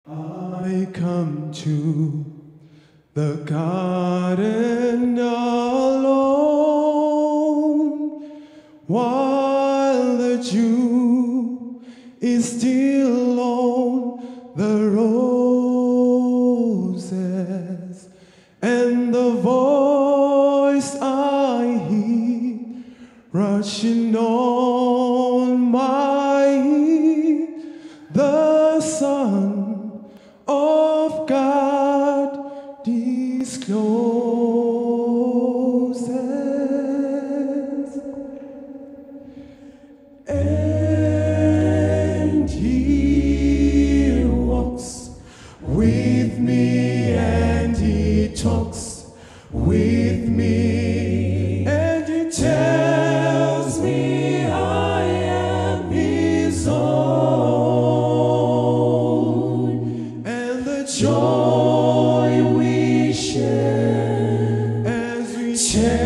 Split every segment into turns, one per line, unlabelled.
I come to the garden alone, while the dew is still on the roses, and the voice I hear rushing on my ear, the Son of God discloses, and He walks with me, and He talks with me, and He tells me I am His own, and the joy we share as we tarry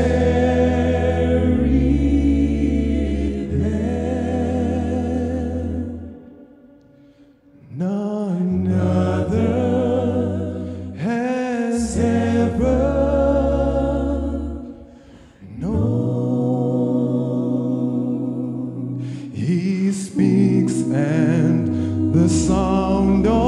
there, none other has ever known. He speaks, and the sound of